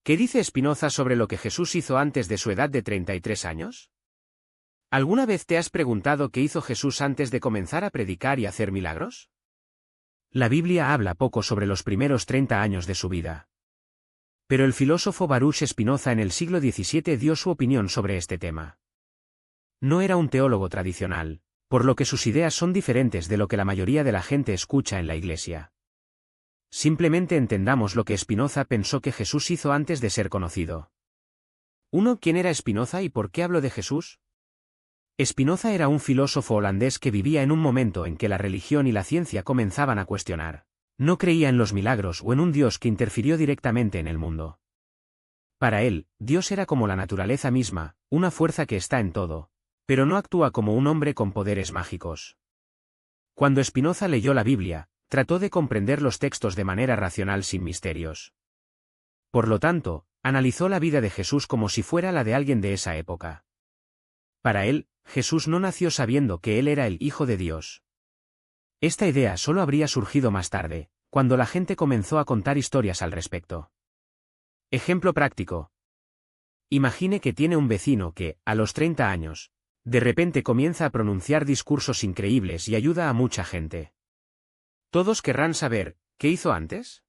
¿Qué dice Spinoza sobre lo que Jesús hizo antes de su edad de 33 años? ¿Alguna vez te has preguntado qué hizo Jesús antes de comenzar a predicar y hacer milagros? La Biblia habla poco sobre los primeros 30 años de su vida. Pero el filósofo Baruch Spinoza en el siglo XVII dio su opinión sobre este tema. No era un teólogo tradicional, por lo que sus ideas son diferentes de lo que la mayoría de la gente escucha en la Iglesia. Simplemente entendamos lo que Spinoza pensó que Jesús hizo antes de ser conocido. 1. ¿Quién era Spinoza y por qué hablo de Jesús? Spinoza era un filósofo holandés que vivía en un momento en que la religión y la ciencia comenzaban a cuestionar. No creía en los milagros o en un Dios que interfirió directamente en el mundo. Para él, Dios era como la naturaleza misma, una fuerza que está en todo, pero no actúa como un hombre con poderes mágicos. Cuando Spinoza leyó la Biblia, trató de comprender los textos de manera racional sin misterios. Por lo tanto, analizó la vida de Jesús como si fuera la de alguien de esa época. Para él, Jesús no nació sabiendo que él era el Hijo de Dios. Esta idea solo habría surgido más tarde, cuando la gente comenzó a contar historias al respecto. Ejemplo práctico. Imagine que tiene un vecino que, a los 30 años, de repente comienza a pronunciar discursos increíbles y ayuda a mucha gente. Todos querrán saber, ¿qué hizo antes?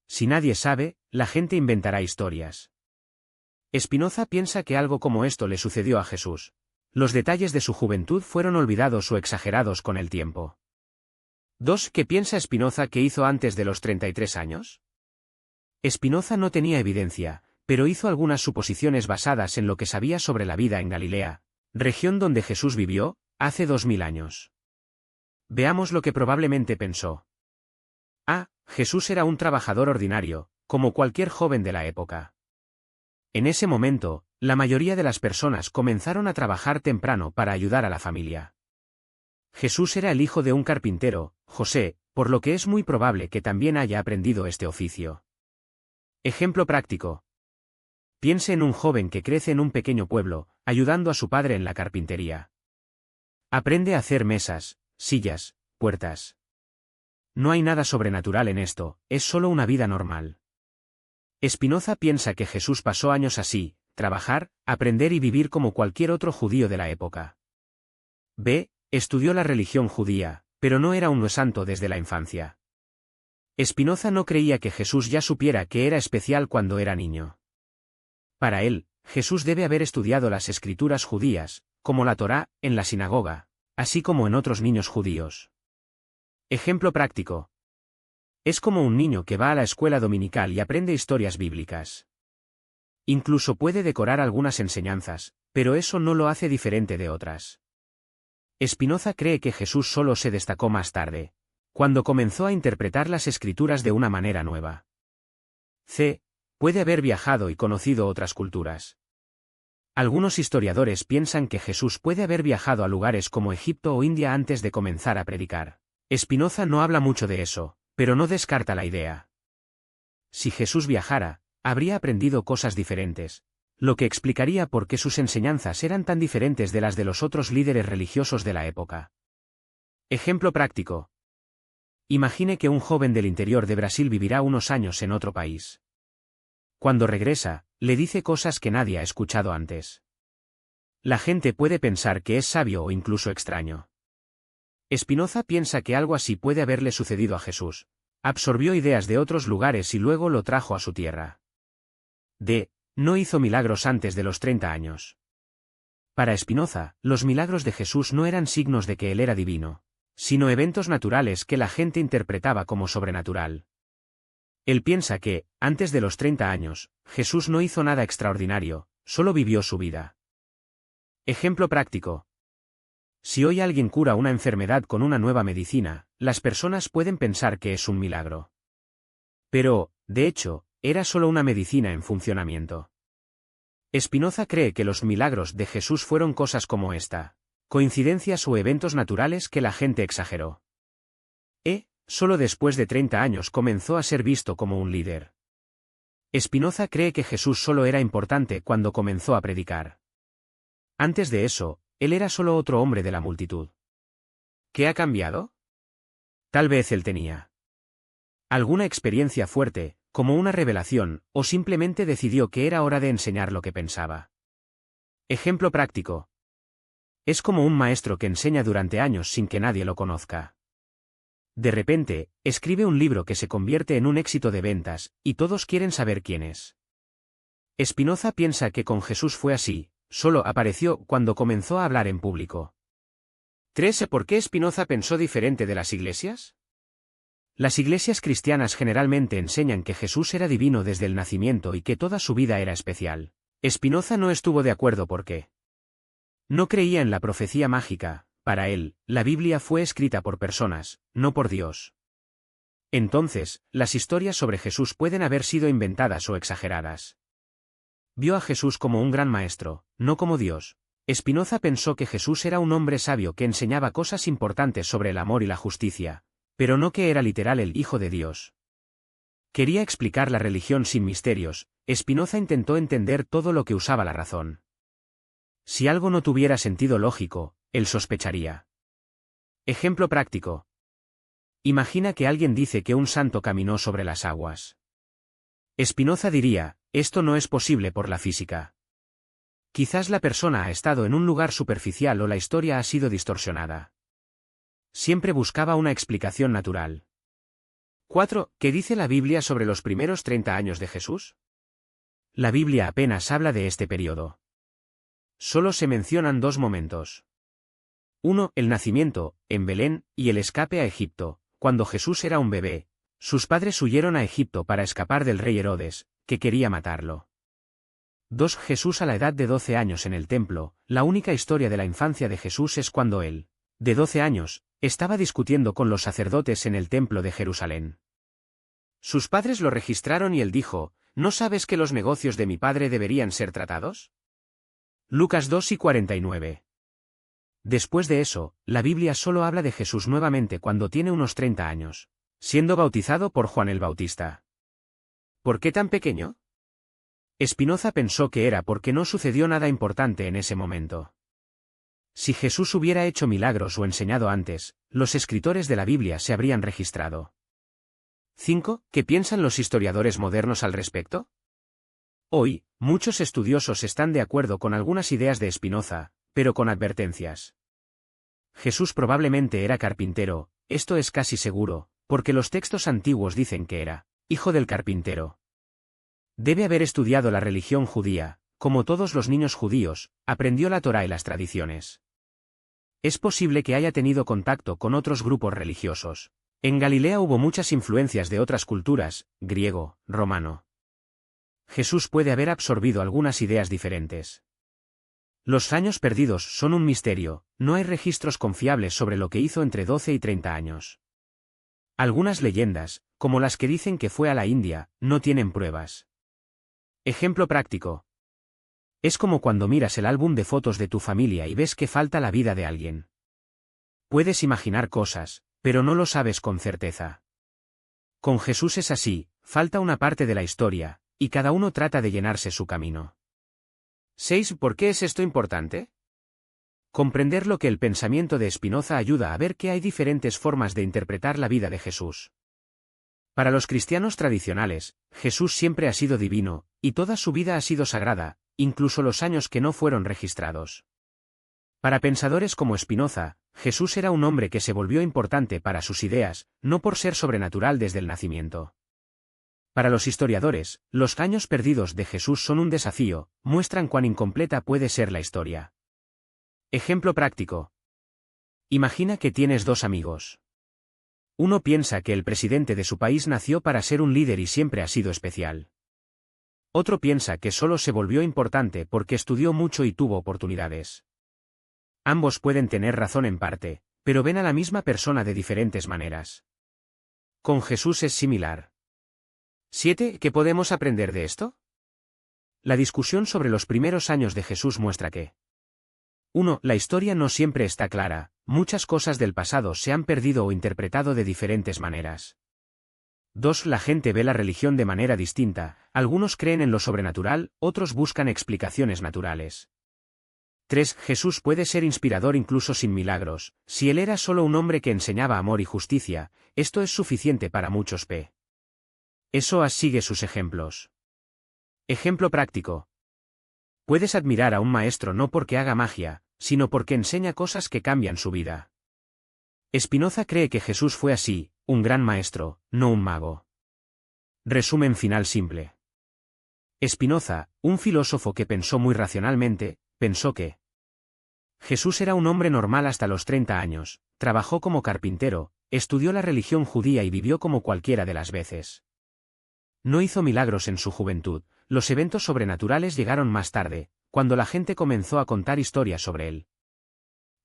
Si nadie sabe, la gente inventará historias. Spinoza piensa que algo como esto le sucedió a Jesús. Los detalles de su juventud fueron olvidados o exagerados con el tiempo. 2. ¿Qué piensa Spinoza que hizo antes de los 33 años? Spinoza no tenía evidencia, pero hizo algunas suposiciones basadas en lo que sabía sobre la vida en Galilea, región donde Jesús vivió, hace 2000 años. Veamos lo que probablemente pensó. A. Jesús era un trabajador ordinario, como cualquier joven de la época. En ese momento, la mayoría de las personas comenzaron a trabajar temprano para ayudar a la familia. Jesús era el hijo de un carpintero, José, por lo que es muy probable que también haya aprendido este oficio. Ejemplo práctico. Piense en un joven que crece en un pequeño pueblo, ayudando a su padre en la carpintería. Aprende a hacer mesas, sillas, puertas. No hay nada sobrenatural en esto, es solo una vida normal. Spinoza piensa que Jesús pasó años así, trabajar, aprender y vivir como cualquier otro judío de la época. B. Estudió la religión judía, pero no era un santo desde la infancia. Spinoza no creía que Jesús ya supiera que era especial cuando era niño. Para él, Jesús debe haber estudiado las escrituras judías, como la Torá, en la sinagoga, así como en otros niños judíos. Ejemplo práctico. Es como un niño que va a la escuela dominical y aprende historias bíblicas. Incluso puede decorar algunas enseñanzas, pero eso no lo hace diferente de otras. Spinoza cree que Jesús solo se destacó más tarde, cuando comenzó a interpretar las escrituras de una manera nueva. C. Puede haber viajado y conocido otras culturas. Algunos historiadores piensan que Jesús puede haber viajado a lugares como Egipto o India antes de comenzar a predicar. Spinoza no habla mucho de eso, pero no descarta la idea. Si Jesús viajara, habría aprendido cosas diferentes, lo que explicaría por qué sus enseñanzas eran tan diferentes de las de los otros líderes religiosos de la época. Ejemplo práctico. Imagine que un joven del interior de Brasil vivirá unos años en otro país. Cuando regresa, le dice cosas que nadie ha escuchado antes. La gente puede pensar que es sabio o incluso extraño. Spinoza piensa que algo así puede haberle sucedido a Jesús. Absorbió ideas de otros lugares y luego lo trajo a su tierra. D. No hizo milagros antes de los 30 años. Para Spinoza, los milagros de Jesús no eran signos de que él era divino, sino eventos naturales que la gente interpretaba como sobrenatural. Él piensa que, antes de los 30 años, Jesús no hizo nada extraordinario, solo vivió su vida. Ejemplo práctico. Si hoy alguien cura una enfermedad con una nueva medicina, las personas pueden pensar que es un milagro. Pero, de hecho, era solo una medicina en funcionamiento. Spinoza cree que los milagros de Jesús fueron cosas como esta, coincidencias o eventos naturales que la gente exageró. Solo después de 30 años comenzó a ser visto como un líder. Spinoza cree que Jesús solo era importante cuando comenzó a predicar. Antes de eso, él era solo otro hombre de la multitud. ¿Qué ha cambiado? Tal vez él tenía alguna experiencia fuerte, como una revelación, o simplemente decidió que era hora de enseñar lo que pensaba. Ejemplo práctico. Es como un maestro que enseña durante años sin que nadie lo conozca. De repente, escribe un libro que se convierte en un éxito de ventas, y todos quieren saber quién es. Spinoza piensa que con Jesús fue así, solo apareció cuando comenzó a hablar en público. 3. ¿Por qué Spinoza pensó diferente de las iglesias? Las iglesias cristianas generalmente enseñan que Jesús era divino desde el nacimiento y que toda su vida era especial. Spinoza no estuvo de acuerdo porque no creía en la profecía mágica. Para él, la Biblia fue escrita por personas, no por Dios. Entonces, las historias sobre Jesús pueden haber sido inventadas o exageradas. Vio a Jesús como un gran maestro, no como Dios. Spinoza pensó que Jesús era un hombre sabio que enseñaba cosas importantes sobre el amor y la justicia, pero no que era literal el Hijo de Dios. Quería explicar la religión sin misterios. Spinoza intentó entender todo lo que usaba la razón. Si algo no tuviera sentido lógico, él sospecharía. Ejemplo práctico. Imagina que alguien dice que un santo caminó sobre las aguas. Spinoza diría, esto no es posible por la física. Quizás la persona ha estado en un lugar superficial o la historia ha sido distorsionada. Siempre buscaba una explicación natural. 4. ¿Qué dice la Biblia sobre los primeros 30 años de Jesús? La Biblia apenas habla de este periodo. Solo se mencionan dos momentos. 1. El nacimiento, en Belén, y el escape a Egipto. Cuando Jesús era un bebé, sus padres huyeron a Egipto para escapar del rey Herodes, que quería matarlo. 2. Jesús a la edad de 12 años en el templo. La única historia de la infancia de Jesús es cuando él, de 12 años, estaba discutiendo con los sacerdotes en el templo de Jerusalén. Sus padres lo registraron y él dijo, ¿no sabes que los negocios de mi padre deberían ser tratados? Lucas 2:49. Después de eso, la Biblia solo habla de Jesús nuevamente cuando tiene unos 30 años, siendo bautizado por Juan el Bautista. ¿Por qué tan pequeño? Spinoza pensó que era porque no sucedió nada importante en ese momento. Si Jesús hubiera hecho milagros o enseñado antes, los escritores de la Biblia se habrían registrado. 5. ¿Qué piensan los historiadores modernos al respecto? Hoy, muchos estudiosos están de acuerdo con algunas ideas de Spinoza, pero con advertencias. Jesús probablemente era carpintero, esto es casi seguro, porque los textos antiguos dicen que era hijo del carpintero. Debe haber estudiado la religión judía, como todos los niños judíos, aprendió la Torá y las tradiciones. Es posible que haya tenido contacto con otros grupos religiosos. En Galilea hubo muchas influencias de otras culturas, griego, romano. Jesús puede haber absorbido algunas ideas diferentes. Los años perdidos son un misterio, no hay registros confiables sobre lo que hizo entre 12 y 30 años. Algunas leyendas, como las que dicen que fue a la India, no tienen pruebas. Ejemplo práctico. Es como cuando miras el álbum de fotos de tu familia y ves que falta la vida de alguien. Puedes imaginar cosas, pero no lo sabes con certeza. Con Jesús es así, falta una parte de la historia, y cada uno trata de llenarse su camino. 6. ¿Por qué es esto importante? Comprender lo que el pensamiento de Spinoza ayuda a ver que hay diferentes formas de interpretar la vida de Jesús. Para los cristianos tradicionales, Jesús siempre ha sido divino, y toda su vida ha sido sagrada, incluso los años que no fueron registrados. Para pensadores como Spinoza, Jesús era un hombre que se volvió importante para sus ideas, no por ser sobrenatural desde el nacimiento. Para los historiadores, los años perdidos de Jesús son un desafío, muestran cuán incompleta puede ser la historia. Ejemplo práctico. Imagina que tienes dos amigos. Uno piensa que el presidente de su país nació para ser un líder y siempre ha sido especial. Otro piensa que solo se volvió importante porque estudió mucho y tuvo oportunidades. Ambos pueden tener razón en parte, pero ven a la misma persona de diferentes maneras. Con Jesús es similar. 7. ¿Qué podemos aprender de esto? La discusión sobre los primeros años de Jesús muestra que 1. La historia no siempre está clara, muchas cosas del pasado se han perdido o interpretado de diferentes maneras. 2. La gente ve la religión de manera distinta, algunos creen en lo sobrenatural, otros buscan explicaciones naturales. 3. Jesús puede ser inspirador incluso sin milagros, si él era solo un hombre que enseñaba amor y justicia, esto es suficiente para muchos. Eso sigue sus ejemplos. Ejemplo práctico. Puedes admirar a un maestro no porque haga magia, sino porque enseña cosas que cambian su vida. Spinoza cree que Jesús fue así, un gran maestro, no un mago. Resumen final simple. Spinoza, un filósofo que pensó muy racionalmente, pensó que Jesús era un hombre normal hasta los 30 años, trabajó como carpintero, estudió la religión judía y vivió como cualquiera de las veces. No hizo milagros en su juventud, los eventos sobrenaturales llegaron más tarde, cuando la gente comenzó a contar historias sobre él.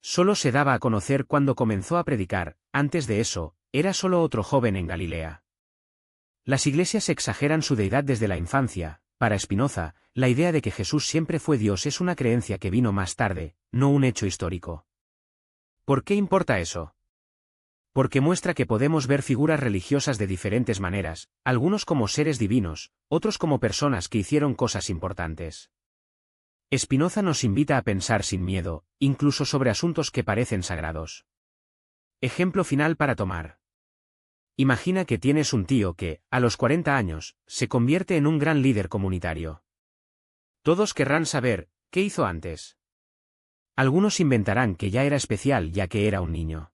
Solo se daba a conocer cuando comenzó a predicar, antes de eso, era solo otro joven en Galilea. Las iglesias exageran su deidad desde la infancia. Para Spinoza, la idea de que Jesús siempre fue Dios es una creencia que vino más tarde, no un hecho histórico. ¿Por qué importa eso? Porque muestra que podemos ver figuras religiosas de diferentes maneras, algunos como seres divinos, otros como personas que hicieron cosas importantes. Spinoza nos invita a pensar sin miedo, incluso sobre asuntos que parecen sagrados. Ejemplo final para tomar. Imagina que tienes un tío que, a los 40 años, se convierte en un gran líder comunitario. Todos querrán saber, ¿qué hizo antes? Algunos inventarán que ya era especial ya que era un niño.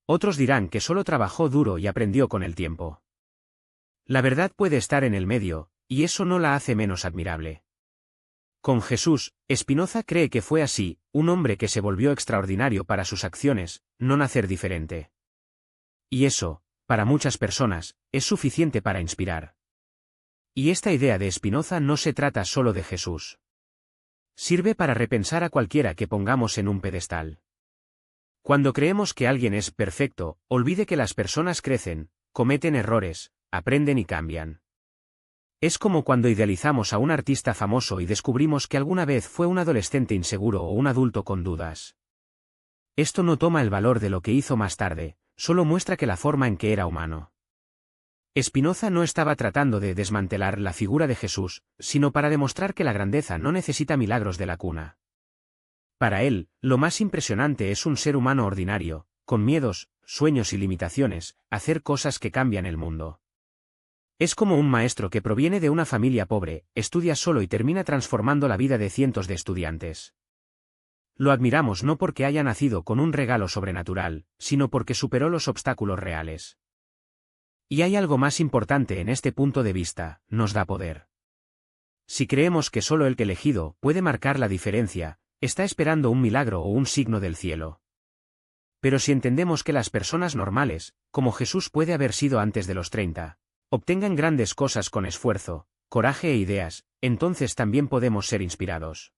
Otros dirán que solo trabajó duro y aprendió con el tiempo. La verdad puede estar en el medio, y eso no la hace menos admirable. Con Jesús, Spinoza cree que fue así, un hombre que se volvió extraordinario para sus acciones, no nacer diferente. Y eso, para muchas personas, es suficiente para inspirar. Y esta idea de Spinoza no se trata solo de Jesús. Sirve para repensar a cualquiera que pongamos en un pedestal. Cuando creemos que alguien es perfecto, olvide que las personas crecen, cometen errores, aprenden y cambian. Es como cuando idealizamos a un artista famoso y descubrimos que alguna vez fue un adolescente inseguro o un adulto con dudas. Esto no toma el valor de lo que hizo más tarde, solo muestra que la forma en que era humano. Spinoza no estaba tratando de desmantelar la figura de Jesús, sino para demostrar que la grandeza no necesita milagros de la cuna. Para él, lo más impresionante es un ser humano ordinario, con miedos, sueños y limitaciones, hacer cosas que cambian el mundo. Es como un maestro que proviene de una familia pobre, estudia solo y termina transformando la vida de cientos de estudiantes. Lo admiramos no porque haya nacido con un regalo sobrenatural, sino porque superó los obstáculos reales. Y hay algo más importante en este punto de vista, nos da poder. Si creemos que solo el que elegido puede marcar la diferencia, está esperando un milagro o un signo del cielo. Pero si entendemos que las personas normales, como Jesús puede haber sido antes de los 30, obtengan grandes cosas con esfuerzo, coraje e ideas, entonces también podemos ser inspirados.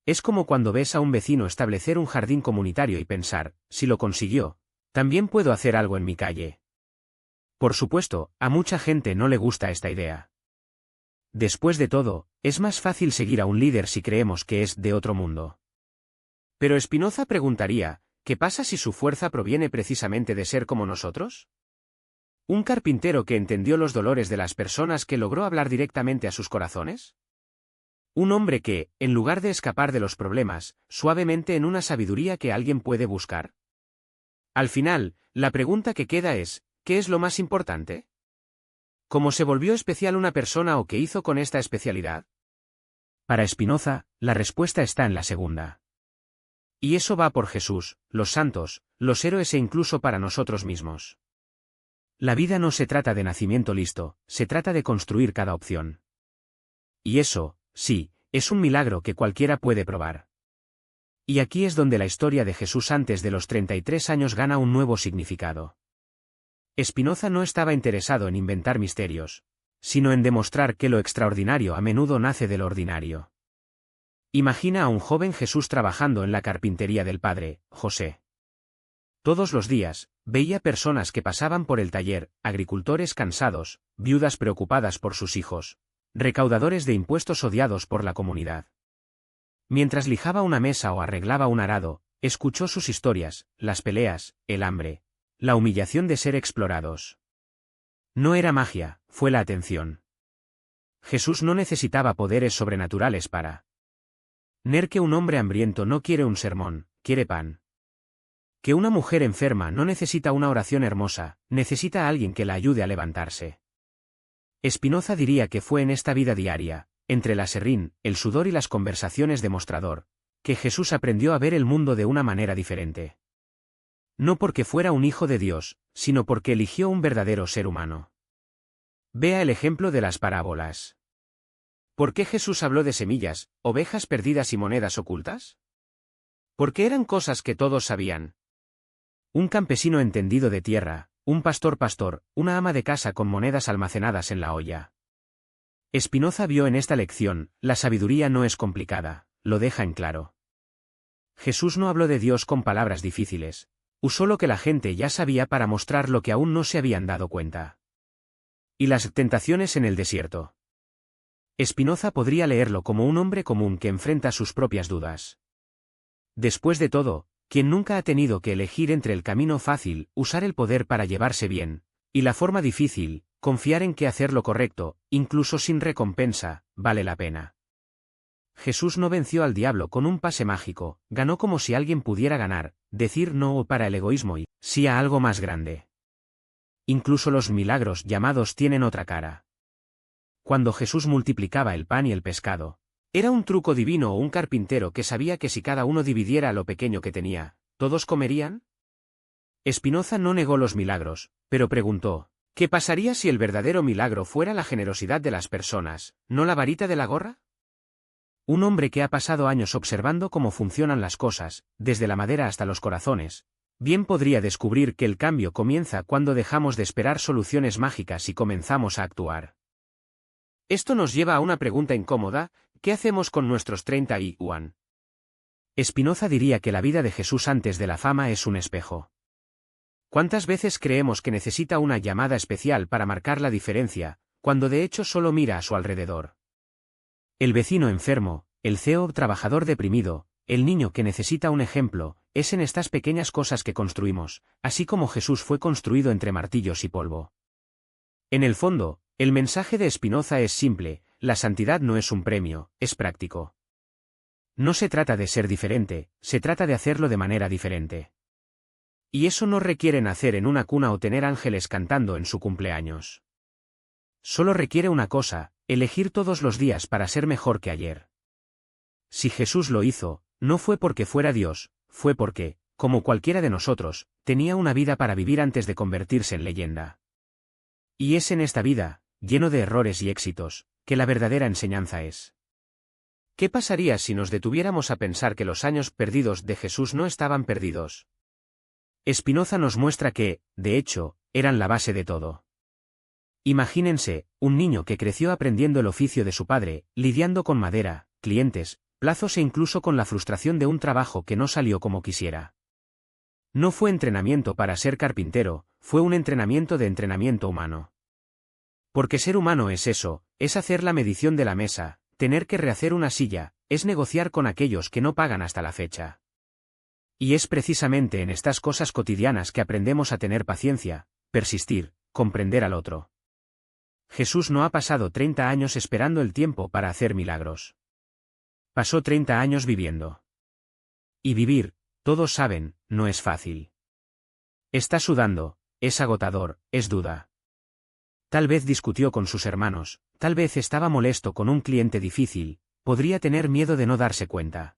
Es como cuando ves a un vecino establecer un jardín comunitario y pensar, si lo consiguió, también puedo hacer algo en mi calle. Por supuesto, a mucha gente no le gusta esta idea. Después de todo, es más fácil seguir a un líder si creemos que es de otro mundo. Pero Spinoza preguntaría, ¿qué pasa si su fuerza proviene precisamente de ser como nosotros? ¿Un carpintero que entendió los dolores de las personas que logró hablar directamente a sus corazones? Un hombre que, en lugar de escapar de los problemas, suavemente en una sabiduría que alguien puede buscar. Al final, la pregunta que queda es, ¿qué es lo más importante? ¿Cómo se volvió especial una persona o qué hizo con esta especialidad? Para Spinoza, la respuesta está en la segunda. Y eso va por Jesús, los santos, los héroes e incluso para nosotros mismos. La vida no se trata de nacimiento listo, se trata de construir cada opción. Y eso, sí, es un milagro que cualquiera puede probar. Y aquí es donde la historia de Jesús antes de los 33 años gana un nuevo significado. Spinoza no estaba interesado en inventar misterios, sino en demostrar que lo extraordinario a menudo nace del ordinario. Imagina a un joven Jesús trabajando en la carpintería del padre, José. Todos los días, veía personas que pasaban por el taller, agricultores cansados, viudas preocupadas por sus hijos, recaudadores de impuestos odiados por la comunidad. Mientras lijaba una mesa o arreglaba un arado, escuchó sus historias, las peleas, el hambre, la humillación de ser explorados. No era magia, fue la atención. Jesús no necesitaba poderes sobrenaturales para que un hombre hambriento no quiere un sermón, quiere pan. Que una mujer enferma no necesita una oración hermosa, necesita a alguien que la ayude a levantarse. Spinoza diría que fue en esta vida diaria, entre la serrín, el sudor y las conversaciones de mostrador, que Jesús aprendió a ver el mundo de una manera diferente. No porque fuera un hijo de Dios, sino porque eligió un verdadero ser humano. Vea el ejemplo de las parábolas. ¿Por qué Jesús habló de semillas, ovejas perdidas y monedas ocultas? Porque eran cosas que todos sabían. Un campesino entendido de tierra, un pastor, una ama de casa con monedas almacenadas en la olla. Spinoza vio en esta lección, la sabiduría no es complicada, lo deja en claro. Jesús no habló de Dios con palabras difíciles, usó lo que la gente ya sabía para mostrar lo que aún no se habían dado cuenta. Y las tentaciones en el desierto. Spinoza podría leerlo como un hombre común que enfrenta sus propias dudas. Después de todo, quien nunca ha tenido que elegir entre el camino fácil, usar el poder para llevarse bien, y la forma difícil, confiar en que hacer lo correcto, incluso sin recompensa, vale la pena. Jesús no venció al diablo con un pase mágico, ganó como si alguien pudiera ganar, decir no para el egoísmo y sí a algo más grande. Incluso los milagros llamados tienen otra cara. Cuando Jesús multiplicaba el pan y el pescado, ¿era un truco divino o un carpintero que sabía que si cada uno dividiera lo pequeño que tenía, todos comerían? Spinoza no negó los milagros, pero preguntó, ¿qué pasaría si el verdadero milagro fuera la generosidad de las personas, no la varita de la gorra? Un hombre que ha pasado años observando cómo funcionan las cosas, desde la madera hasta los corazones, bien podría descubrir que el cambio comienza cuando dejamos de esperar soluciones mágicas y comenzamos a actuar. Esto nos lleva a una pregunta incómoda: ¿qué hacemos con nuestros 31? Spinoza diría que la vida de Jesús antes de la fama es un espejo. ¿Cuántas veces creemos que necesita una llamada especial para marcar la diferencia, cuando de hecho solo mira a su alrededor? El vecino enfermo, el CEO trabajador deprimido, el niño que necesita un ejemplo, es en estas pequeñas cosas que construimos, así como Jesús fue construido entre martillos y polvo. En el fondo, el mensaje de Spinoza es simple: la santidad no es un premio, es práctico. No se trata de ser diferente, se trata de hacerlo de manera diferente. Y eso no requiere nacer en una cuna o tener ángeles cantando en su cumpleaños. Solo requiere una cosa: elegir todos los días para ser mejor que ayer. Si Jesús lo hizo, no fue porque fuera Dios, fue porque, como cualquiera de nosotros, tenía una vida para vivir antes de convertirse en leyenda. Y es en esta vida, lleno de errores y éxitos, que la verdadera enseñanza es. ¿Qué pasaría si nos detuviéramos a pensar que los años perdidos de Jesús no estaban perdidos? Spinoza nos muestra que, de hecho, eran la base de todo. Imagínense, un niño que creció aprendiendo el oficio de su padre, lidiando con madera, clientes, plazos e incluso con la frustración de un trabajo que no salió como quisiera. No fue entrenamiento para ser carpintero, fue un entrenamiento de entrenamiento humano. Porque ser humano es eso, es hacer la medición de la mesa, tener que rehacer una silla, es negociar con aquellos que no pagan hasta la fecha. Y es precisamente en estas cosas cotidianas que aprendemos a tener paciencia, persistir, comprender al otro. Jesús no ha pasado 30 años esperando el tiempo para hacer milagros. Pasó 30 años viviendo. Y vivir, todos saben, no es fácil. Está sudando, es agotador, es duda. Tal vez discutió con sus hermanos, tal vez estaba molesto con un cliente difícil, podría tener miedo de no darse cuenta.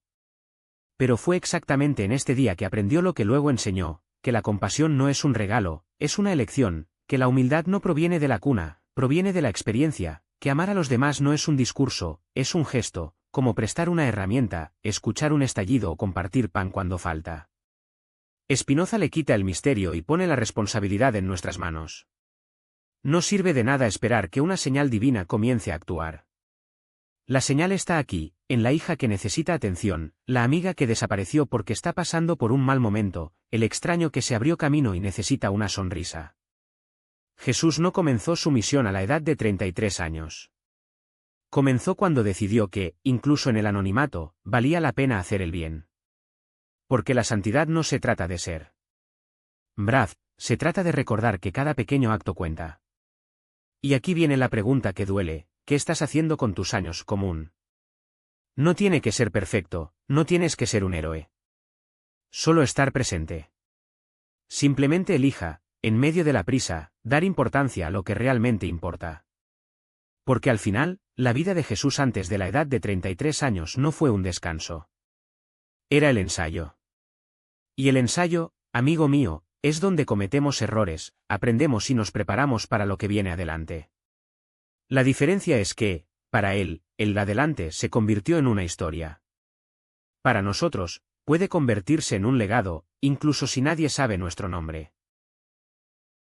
Pero fue exactamente en este día que aprendió lo que luego enseñó, que la compasión no es un regalo, es una elección, que la humildad no proviene de la cuna, proviene de la experiencia, que amar a los demás no es un discurso, es un gesto, como prestar una herramienta, escuchar un estallido o compartir pan cuando falta. Spinoza le quita el misterio y pone la responsabilidad en nuestras manos. No sirve de nada esperar que una señal divina comience a actuar. La señal está aquí, en la hija que necesita atención, la amiga que desapareció porque está pasando por un mal momento, el extraño que se abrió camino y necesita una sonrisa. Jesús no comenzó su misión a la edad de 33 años. Comenzó cuando decidió que, incluso en el anonimato, valía la pena hacer el bien. Porque la santidad no se trata de ser brave, se trata de recordar que cada pequeño acto cuenta. Y aquí viene la pregunta que duele: ¿qué estás haciendo con tus años común? No tiene que ser perfecto, no tienes que ser un héroe. Solo estar presente. Simplemente elija, en medio de la prisa, dar importancia a lo que realmente importa. Porque al final, la vida de Jesús antes de la edad de 33 años no fue un descanso. Era el ensayo. Y el ensayo, amigo mío, es donde cometemos errores, aprendemos y nos preparamos para lo que viene adelante. La diferencia es que, para él, el adelante se convirtió en una historia. Para nosotros, puede convertirse en un legado, incluso si nadie sabe nuestro nombre.